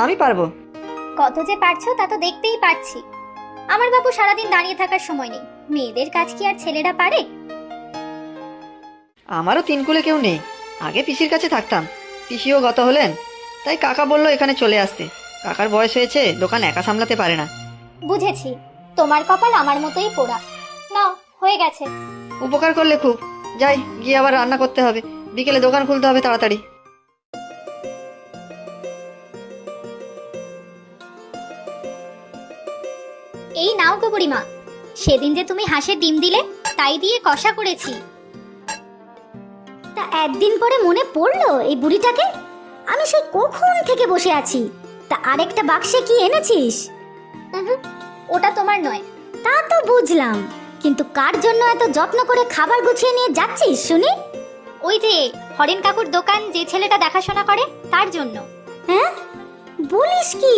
আমি পারবো। কত যে পারছো তা তো দেখতেই পাচ্ছি। আমার বাবু সারাদিন দাঁড়িয়ে থাকার সময় নেই, মেয়েদের কাজ কি আর ছেলেরা পারে? আমারও তিন কুলে কেউ নেই। আগে পিসির কাছে থাকতাম, পিসিও গত হলেন, তাই কাকা বললো এখানে চলে আসতে। কাকার বয়স হয়েছে, দোকান একা সামলাতে পারে না। বুঝেছি, তোমার কপাল আমার মতোই পোড়া। নাও, হয়ে গেছে। উপকার করলে খুব। যাই, গিয়ে আবার রান্না করতে হবে, বিকেলে দোকান খুলতে হবে তাড়াতাড়ি। এই নাও গো বুড়িমা, সেদিন যে তুমি হাঁসের ডিম দিলে, তাই দিয়ে কষা করেছি। তা একদিন পরে মনে পড়লো এই বুড়িটাকে? আমি সেই কখন থেকে বসে আছি। তা আরেকটা বাক্সে কি এনেছিস? ওটা তোমার নয়। তা তো বুঝলাম, কিন্তু কার জন্য এত যত্ন করে খাবার গুছিয়ে নিয়ে যাচ্ছিস শুনি? ওই যে হরেন কাকুর দোকান যে ছেলেটা দেখাশোনা করে, তার জন্য। হ্যাঁ, বলিস কি?